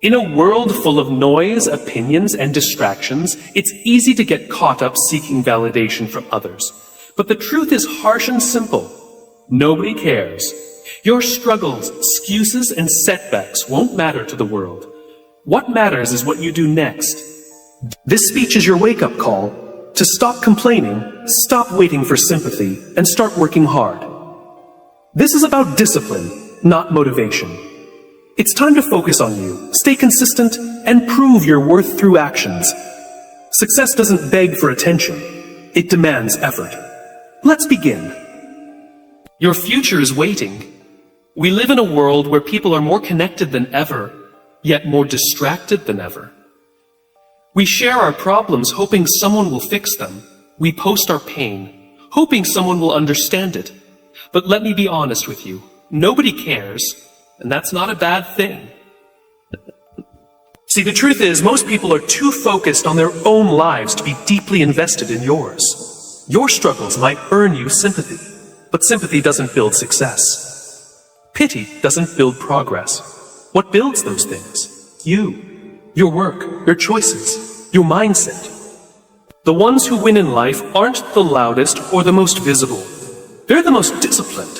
In a world full of noise, opinions, and distractions, it's easy to get caught up seeking validation from others. But the truth is harsh and simple. Nobody cares. Your struggles, excuses, and setbacks won't matter to the world. What matters is what you do next. This speech is your wake-up call to stop complaining, stop waiting for sympathy, and start working hard. This is about discipline, not motivation. It's time to focus on you, stay consistent, and prove your worth through actions. Success doesn't beg for attention. It demands effort. Let's begin. Your future is waiting. We live in a world where people are more connected than ever, yet more distracted than ever. We share our problems hoping someone will fix them. We post our pain, hoping someone will understand it. But let me be honest with you, nobody cares. And that's not a bad thing. See, the truth is, most people are too focused on their own lives to be deeply invested in yours. Your struggles might earn you sympathy, but sympathy doesn't build success. Pity doesn't build progress. What builds those things? You, your work, your choices, your mindset. The ones who win in life aren't the loudest or the most visible. They're the most disciplined,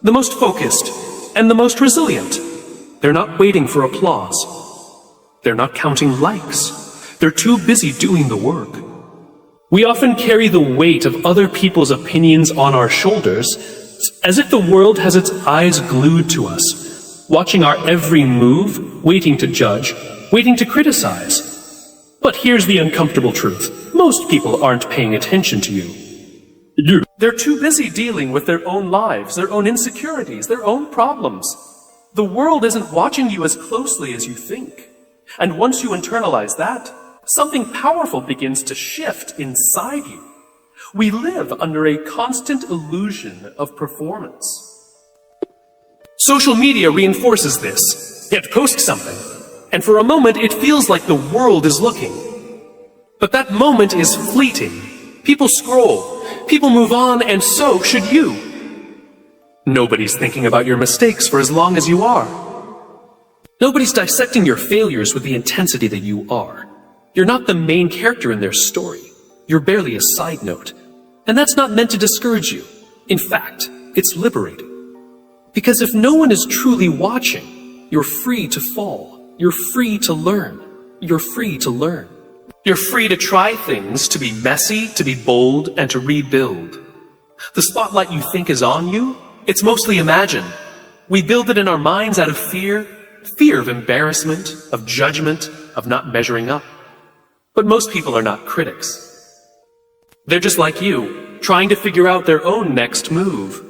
the most focused, and the most resilient. They're not waiting for applause. They're not counting likes. They're too busy doing the work. We often carry the weight of other people's opinions on our shoulders, as if the world has its eyes glued to us, watching our every move, waiting to judge, waiting to criticize. But here's the uncomfortable truth. Most people aren't paying attention to you. They're too busy dealing with their own lives, their own insecurities, their own problems. The world isn't watching you as closely as you think. And once you internalize that, something powerful begins to shift inside you. We live under a constant illusion of performance. Social media reinforces this. You have to post something, and for a moment it feels like the world is looking. But that moment is fleeting. People scroll. People move on, and so should you. Nobody's thinking about your mistakes for as long as you are. Nobody's dissecting your failures with the intensity that you are. You're not the main character in their story. You're barely a side note. And that's not meant to discourage you. In fact, it's liberating. Because if no one is truly watching, you're free to fall. You're free to learn. You're free to learn. You're free to try things, to be messy, to be bold, and to rebuild. The spotlight you think is on you, it's mostly imagined. We build it in our minds out of fear of embarrassment, of judgment, of not measuring up. But most people are not critics. They're just like you, trying to figure out their own next move.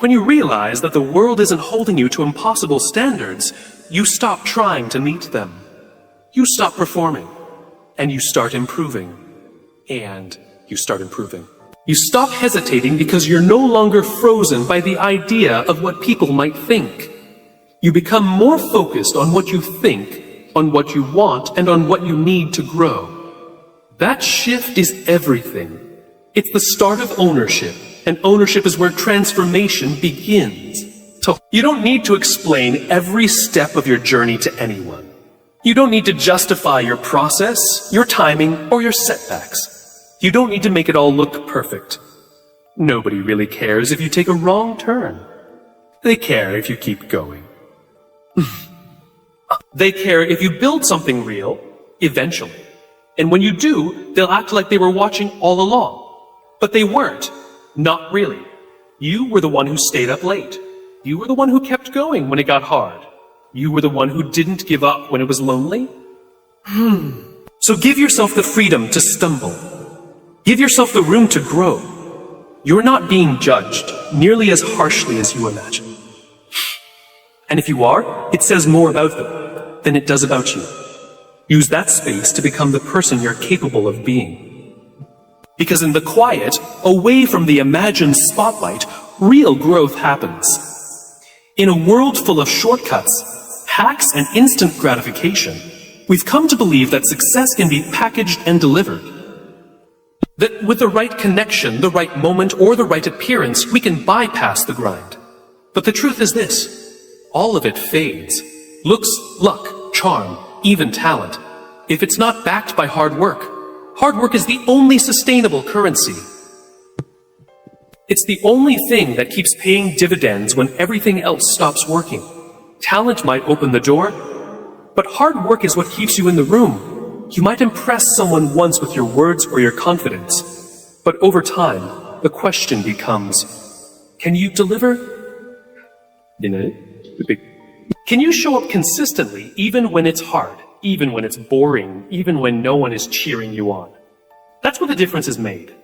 When you realize that the world isn't holding you to impossible standards, you stop trying to meet them. You stop performing. And you start improving. And you start improving. You stop hesitating because you're no longer frozen by the idea of what people might think. You become more focused on what you think, on what you want, and on what you need to grow. That shift is everything. It's the start of ownership, and ownership is where transformation begins. So you don't need to explain every step of your journey to anyone. You don't need to justify your process, your timing, or your setbacks. You don't need to make it all look perfect. Nobody really cares if you take a wrong turn. They care if you keep going. They care if you build something real, eventually. And when you do, they'll act like they were watching all along. But they weren't. Not really. You were the one who stayed up late. You were the one who kept going when it got hard. You were the one who didn't give up when it was lonely? So give yourself the freedom to stumble. Give yourself the room to grow. You're not being judged nearly as harshly as you imagine. And if you are, it says more about them than it does about you. Use that space to become the person you're capable of being. Because in the quiet, away from the imagined spotlight, real growth happens. In a world full of shortcuts, hacks, and instant gratification, we've come to believe that success can be packaged and delivered. That with the right connection, the right moment, or the right appearance, we can bypass the grind. But the truth is this: all of it fades. Looks, luck, charm, even talent, if it's not backed by hard work. Hard work is the only sustainable currency. It's the only thing that keeps paying dividends when everything else stops working. Talent might open the door, but hard work is what keeps you in the room. You might impress someone once with your words or your confidence, but over time, the question becomes, can you deliver? Can you show up consistently even when it's hard, even when it's boring, even when no one is cheering you on? That's where the difference is made.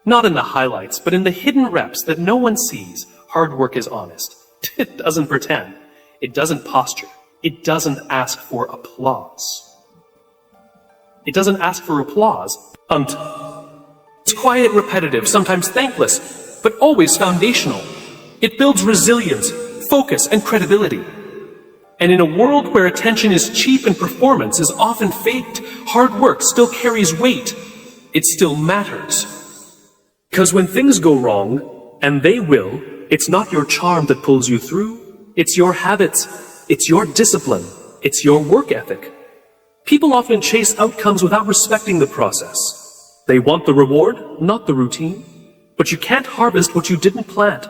Not in the highlights, but in the hidden reps that no one sees. Hard work is honest. It doesn't pretend. It doesn't posture. It doesn't ask for applause. It doesn't ask for applause. It's quiet, repetitive, sometimes thankless, but always foundational. It builds resilience, focus, and credibility. And in a world where attention is cheap and performance is often faked, hard work still carries weight. It still matters. Because when things go wrong, and they will, it's not your charm that pulls you through. It's your habits. It's your discipline. It's your work ethic. People often chase outcomes without respecting the process. They want the reward, not the routine. But you can't harvest what you didn't plant.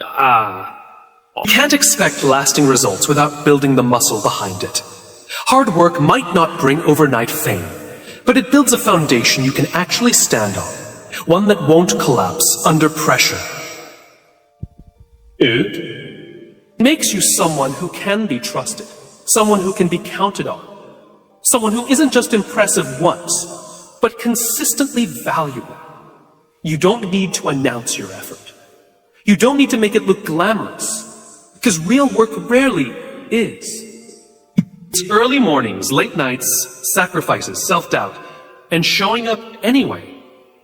You can't expect lasting results without building the muscle behind it. Hard work might not bring overnight fame, but it builds a foundation you can actually stand on. One that won't collapse under pressure. It makes you someone who can be trusted, someone who can be counted on, someone who isn't just impressive once, but consistently valuable. You don't need to announce your effort. You don't need to make it look glamorous, because real work rarely is. It's early mornings, late nights, sacrifices, self-doubt, and showing up anyway.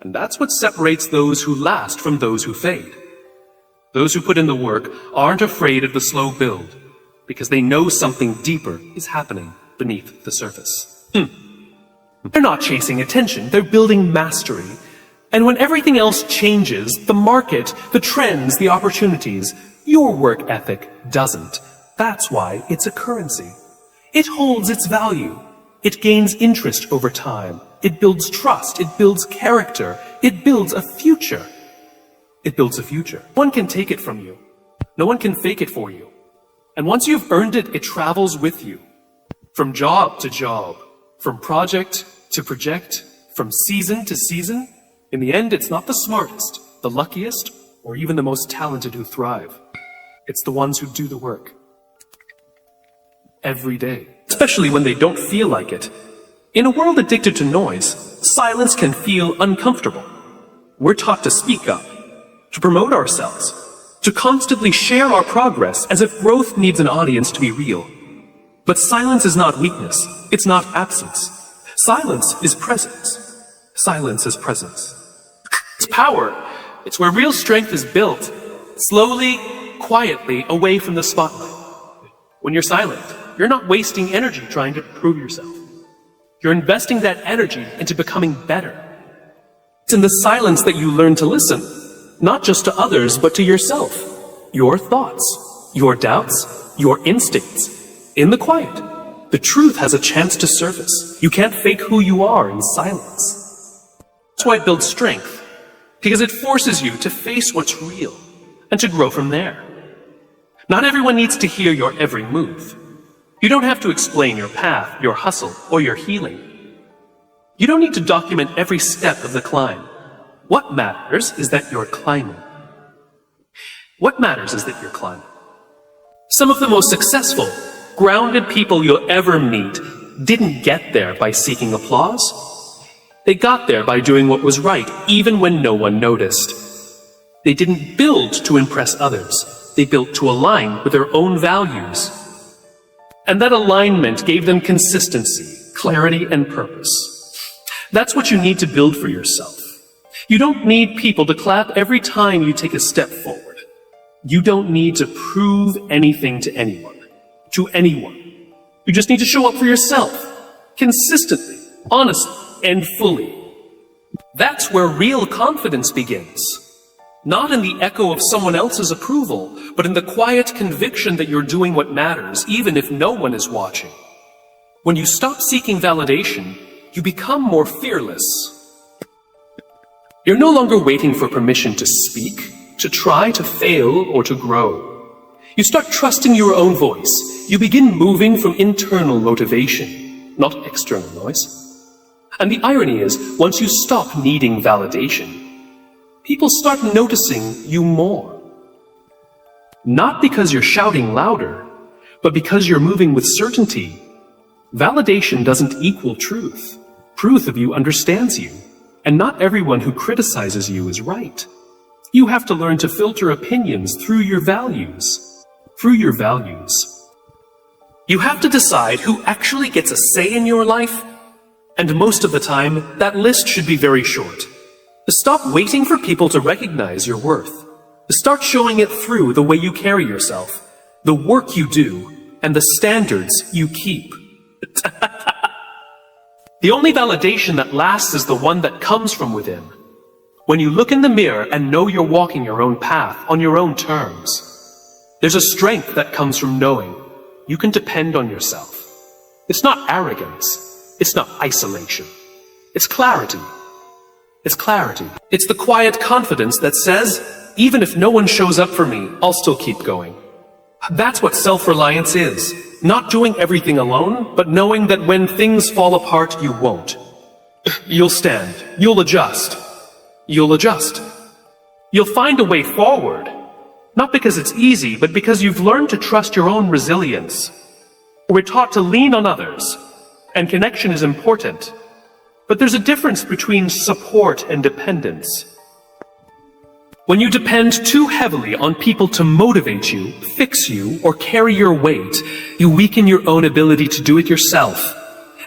And that's what separates those who last from those who fade. Those who put in the work aren't afraid of the slow build, because they know something deeper is happening beneath the surface. They're not chasing attention, they're building mastery. And when everything else changes, the market, the trends, the opportunities, your work ethic doesn't. That's why it's a currency. It holds its value. It gains interest over time. It builds trust. It builds character. It builds a future. It builds a future. No one can take it from you. No one can fake it for you. And once you've earned it, it travels with you. From job to job, from project to project, from season to season. In the end, it's not the smartest, the luckiest, or even the most talented who thrive. It's the ones who do the work. Every day. Especially when they don't feel like it. In a world addicted to noise, silence can feel uncomfortable. We're taught to speak up, to promote ourselves, to constantly share our progress as if growth needs an audience to be real. But silence is not weakness. It's not absence. Silence is presence. Silence is presence. It's power. It's where real strength is built, slowly, quietly, away from the spotlight. When you're silent, you're not wasting energy trying to prove yourself. You're investing that energy into becoming better. It's in the silence that you learn to listen, not just to others, but to yourself. Your thoughts, your doubts, your instincts. In the quiet, the truth has a chance to surface. You can't fake who you are in silence. That's why it builds strength, because it forces you to face what's real and to grow from there. Not everyone needs to hear your every move. You don't have to explain your path, your hustle, or your healing. You don't need to document every step of the climb. What matters is that you're climbing. What matters is that you're climbing. Some of the most successful, grounded people you'll ever meet didn't get there by seeking applause. They got there by doing what was right, even when no one noticed. They didn't build to impress others. They built to align with their own values. And that alignment gave them consistency, clarity, and purpose. That's what you need to build for yourself. You don't need people to clap every time you take a step forward. You don't need to prove anything to anyone. You just need to show up for yourself, consistently, honestly, and fully. That's where real confidence begins. Not in the echo of someone else's approval, but in the quiet conviction that you're doing what matters, even if no one is watching. When you stop seeking validation, you become more fearless. You're no longer waiting for permission to speak, to try, to fail, or to grow. You start trusting your own voice. You begin moving from internal motivation, not external noise. And the irony is, once you stop needing validation, people start noticing you more. Not because you're shouting louder, but because you're moving with certainty. Validation doesn't equal truth. Truth of you understands you, and not everyone who criticizes you is right. You have to learn to filter opinions through your values. You have to decide who actually gets a say in your life, and most of the time, that list should be very short. Stop waiting for people to recognize your worth. Start showing it through the way you carry yourself, the work you do, and the standards you keep. The only validation that lasts is the one that comes from within. When you look in the mirror and know you're walking your own path on your own terms, there's a strength that comes from knowing you can depend on yourself. It's not arrogance. It's not isolation. It's clarity. It's clarity. It's the quiet confidence that says, even if no one shows up for me, I'll still keep going. That's what self-reliance is. Not doing everything alone, but knowing that when things fall apart, you won't. You'll stand. You'll adjust. You'll adjust. You'll find a way forward. Not because it's easy, but because you've learned to trust your own resilience. We're taught to lean on others, and connection is important. But there's a difference between support and dependence. When you depend too heavily on people to motivate you, fix you, or carry your weight, you weaken your own ability to do it yourself.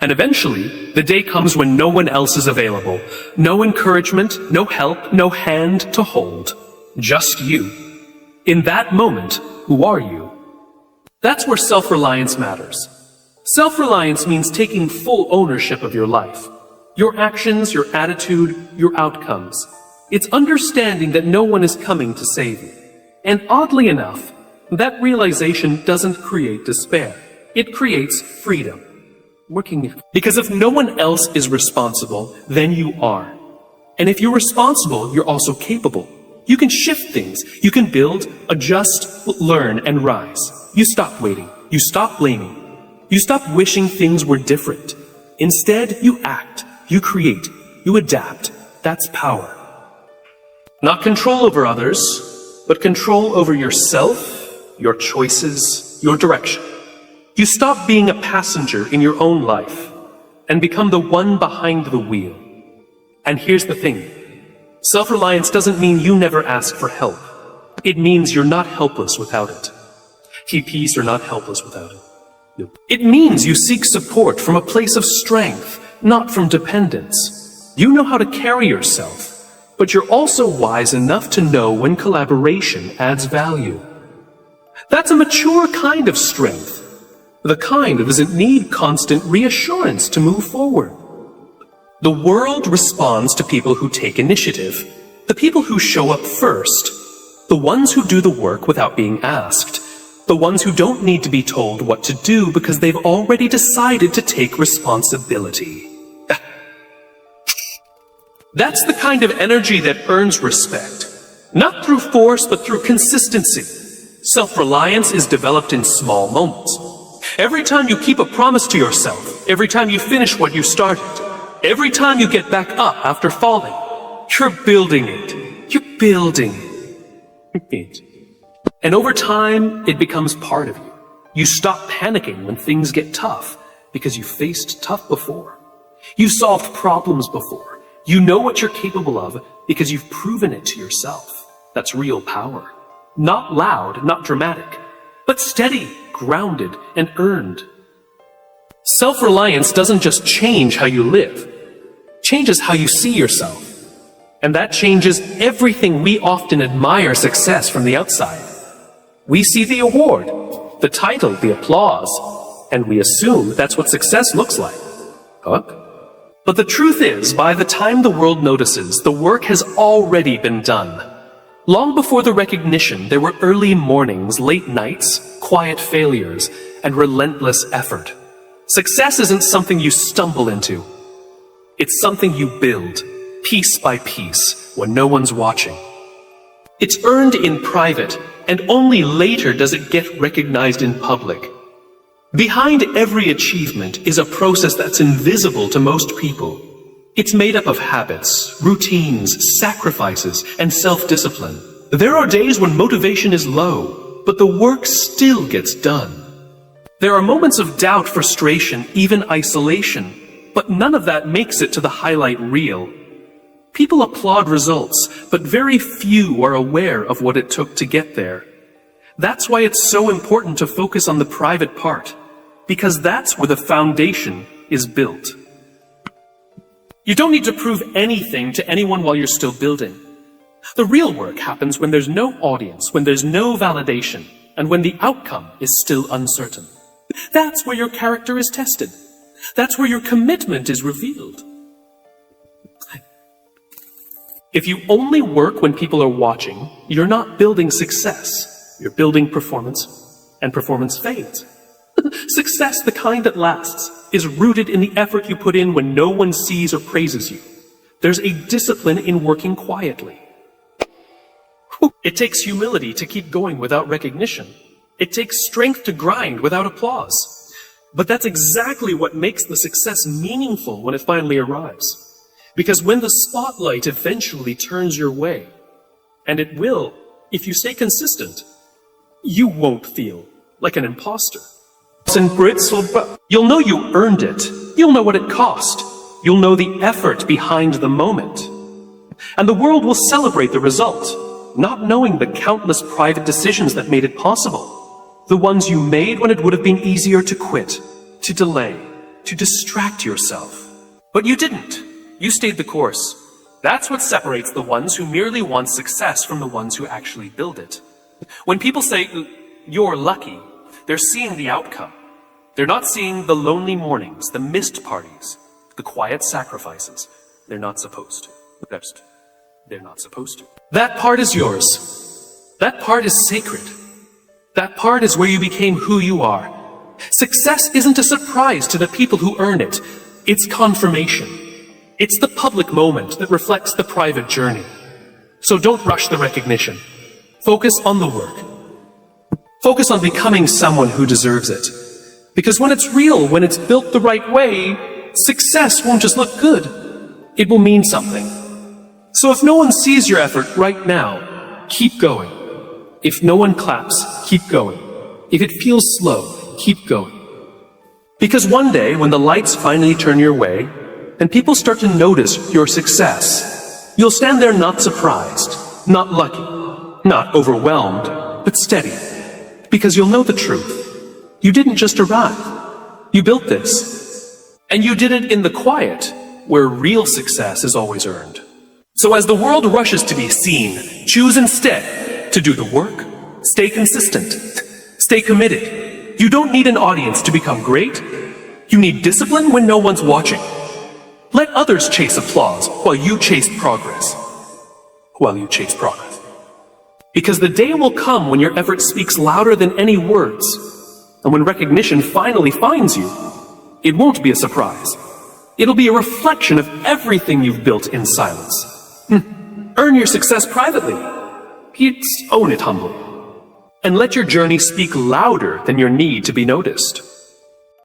And eventually, the day comes when no one else is available. No encouragement, no help, no hand to hold. Just you. In that moment, who are you? That's where self-reliance matters. Self-reliance means taking full ownership of your life. Your actions, your attitude, your outcomes. It's understanding that no one is coming to save you. And oddly enough, that realization doesn't create despair. It creates freedom. Because if no one else is responsible, then you are. And if you're responsible, you're also capable. You can shift things. You can build, adjust, learn, and rise. You stop waiting. You stop blaming. You stop wishing things were different. Instead, you act. You create. You adapt. That's power. Not control over others, but control over yourself, your choices, your direction. You stop being a passenger in your own life and become the one behind the wheel. And here's the thing. Self-reliance doesn't mean you never ask for help. It means you're not helpless without it. TPs are not helpless without it. No. It means you seek support from a place of strength, not from dependence. You know how to carry yourself, but you're also wise enough to know when collaboration adds value. That's a mature kind of strength. The kind that doesn't need constant reassurance to move forward. The world responds to people who take initiative, the people who show up first, the ones who do the work without being asked, the ones who don't need to be told what to do because they've already decided to take responsibility. That's the kind of energy that earns respect, not through force but through consistency. Self-reliance is developed in small moments. Every time you keep a promise to yourself, every time you finish what you started, every time you get back up after falling, you're building it. You're building it. And over time, it becomes part of you. You stop panicking when things get tough because you faced tough before. You solved problems before. You know what you're capable of because you've proven it to yourself. That's real power. Not loud, not dramatic, but steady, grounded, and earned. Self-reliance doesn't just change how you live. It changes how you see yourself. And that changes everything we often admire success from the outside. We see the award, the title, the applause, and we assume that's what success looks like. Huh? But the truth is, by the time the world notices, the work has already been done. Long before the recognition, there were early mornings, late nights, quiet failures, and relentless effort. Success isn't something you stumble into. It's something you build, piece by piece, when no one's watching. It's earned in private, and only later does it get recognized in public. Behind every achievement is a process that's invisible to most people. It's made up of habits, routines, sacrifices, and self-discipline. There are days when motivation is low, but the work still gets done. There are moments of doubt, frustration, even isolation, but none of that makes it to the highlight reel. People applaud results, but very few are aware of what it took to get there. That's why it's so important to focus on the private part, because that's where the foundation is built. You don't need to prove anything to anyone while you're still building. The real work happens when there's no audience, when there's no validation, and when the outcome is still uncertain. That's where your character is tested. That's where your commitment is revealed. If you only work when people are watching, you're not building success. You're building performance, and performance fades. Success, the kind that lasts, is rooted in the effort you put in when no one sees or praises you. There's a discipline in working quietly. It takes humility to keep going without recognition. It takes strength to grind without applause. But that's exactly what makes the success meaningful when it finally arrives. Because when the spotlight eventually turns your way, and it will, if you stay consistent, you won't feel like an imposter. You'll know you earned it. You'll know what it cost. You'll know the effort behind the moment. And the world will celebrate the result, not knowing the countless private decisions that made it possible. The ones you made when it would have been easier to quit, to delay, to distract yourself. But you didn't. You stayed the course. That's what separates the ones who merely want success from the ones who actually build it. When people say, "You're lucky," they're seeing the outcome. They're not seeing the lonely mornings, the missed parties, the quiet sacrifices. They're not supposed to. They're not supposed to. That part is yours. That part is sacred. That part is where you became who you are. Success isn't a surprise to the people who earn it. It's confirmation. It's the public moment that reflects the private journey. So don't rush the recognition. Focus on the work. Focus on becoming someone who deserves it. Because when it's real, when it's built the right way, success won't just look good. It will mean something. So if no one sees your effort right now, keep going. If no one claps, keep going. If it feels slow, keep going. Because one day, when the lights finally turn your way, and people start to notice your success, you'll stand there not surprised, not lucky, not overwhelmed, but steady. Because you'll know the truth. You didn't just arrive. You built this. And you did it in the quiet, where real success is always earned. So as the world rushes to be seen, choose instead to do the work. Stay consistent. Stay committed. You don't need an audience to become great. You need discipline when no one's watching. Let others chase applause while you chase progress. Because the day will come when your effort speaks louder than any words. And when recognition finally finds you, it won't be a surprise. It'll be a reflection of everything you've built in silence. Earn your success privately. Own it humbly. And let your journey speak louder than your need to be noticed.